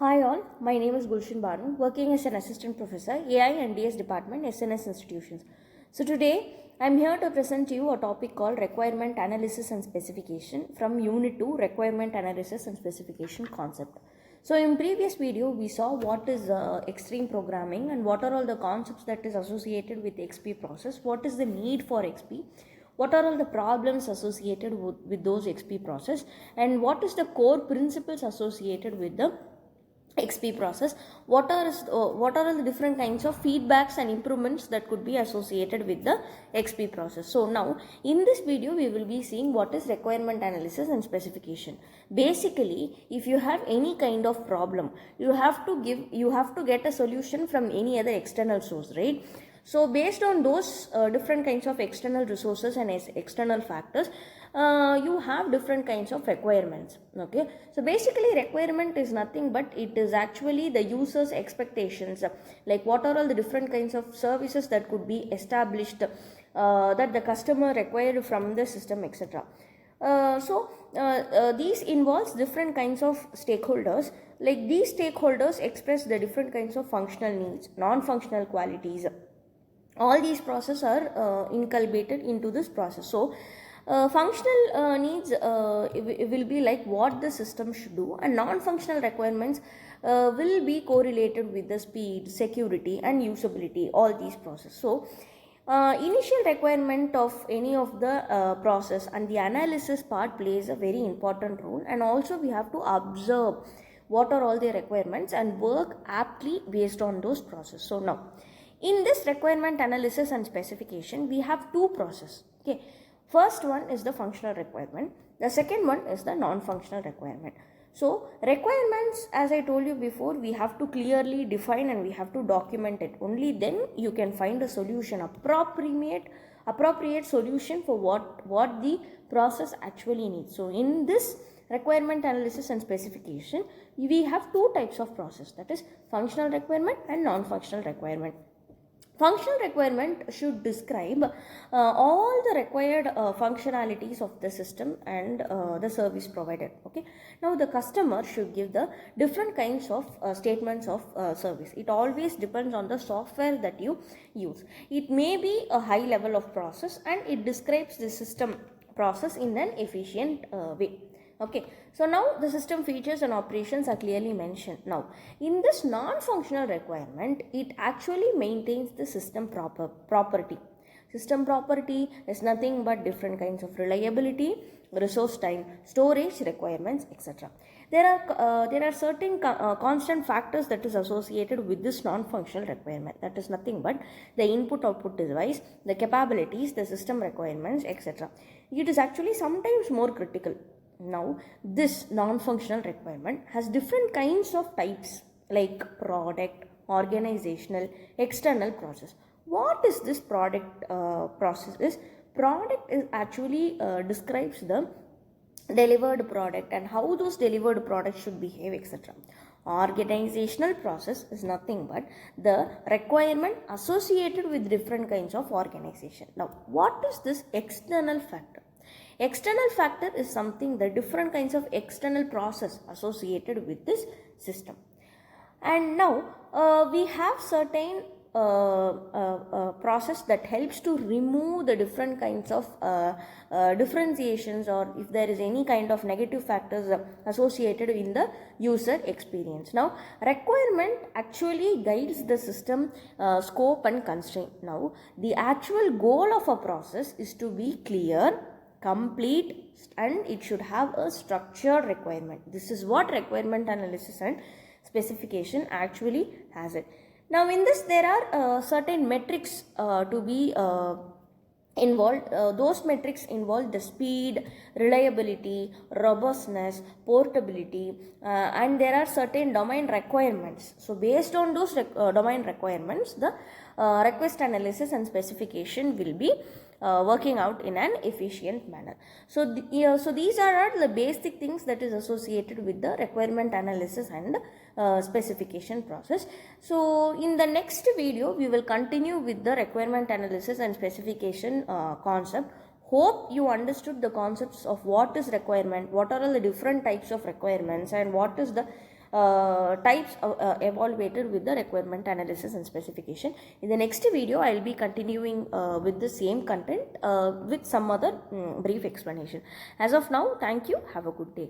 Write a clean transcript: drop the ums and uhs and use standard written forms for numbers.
Hi all, my name is Gulshan Banu, working as an assistant professor, AI and DS department, SNS institutions. So today, I am here to present to you a topic called Requirement Analysis and Specification from Unit 2, Requirement Analysis and Specification concept. So in previous video, we saw what is extreme programming and what are all the concepts that is associated with XP process, what is the need for XP, what are all the problems associated with those XP process, and what is the core principles associated with the XP process, what are the different kinds of feedbacks and improvements that could be associated with the XP process. So now in this video we will be seeing what is requirement analysis and specification. Basically, if you have any kind of problem, you have to get a solution from any other external source, right? So based on those different kinds of external resources and external factors, you have different kinds of requirements. Okay, so basically requirement is nothing but it is actually the user's expectations, like what are all the different kinds of services that could be established, that the customer required from the system, etc. These involves different kinds of stakeholders. Like these stakeholders express the different kinds of functional needs, non-functional qualities. All these processes are inculcated into this process. So functional needs will be like what the system should do, and non-functional requirements will be correlated with the speed, security and usability, all these processes. So initial requirement of any of the process and the analysis part plays a very important role, and also we have to observe what are all the requirements and work aptly based on those processes. So now in this requirement analysis and specification, we have two processes. Okay, first one is the functional requirement, the second one is the non-functional requirement. So requirements, as I told you before, we have to clearly define and we have to document it. Only then you can find a solution, appropriate solution for what the process actually needs. So in this requirement analysis and specification, we have two types of process, that is functional requirement and non-functional requirement. Functional requirement should describe all the required functionalities of the system and the service provided. Okay, now the customer should give the different kinds of statements of service. It always depends on the software that you use. It may be a high level of process and it describes the system process in an efficient way. Okay, so now the system features and operations are clearly mentioned. Now in this non-functional requirement, it actually maintains the system property. System property is nothing but different kinds of reliability, resource time, storage requirements, etc. There are certain constant factors that is associated with this non-functional requirement. That is nothing but the input-output device, the capabilities, the system requirements, etc. It is actually sometimes more critical. Now this non-functional requirement has different kinds of types like product, organizational, external process. What is this product process? Product is actually describes the delivered product and how those delivered products should behave, etc. Organizational process is nothing but the requirement associated with different kinds of organization. Now what is this external factor? External factor is something, the different kinds of external process associated with this system. And now we have certain process that helps to remove the different kinds of differentiations, or if there is any kind of negative factors associated in the user experience. Now requirement actually guides the system scope and constraint. Now the actual goal of a process is to be clear, complete, and it should have a structured requirement. This is what requirement analysis and specification actually has it. Now in this there are certain metrics to be involved. Those metrics involve the speed, reliability, robustness, portability, and there are certain domain requirements. So based on those domain requirements, the request analysis and specification will be working out in an efficient manner. So these are the basic things that is associated with the requirement analysis and specification process. So in the next video we will continue with the requirement analysis and specification concept. Hope you understood the concepts of what is requirement, what are all the different types of requirements, and what is the types evaluated with the requirement analysis and specification. In the next video, I will be continuing with the same content with some other brief explanation. As of now, thank you. Have a good day.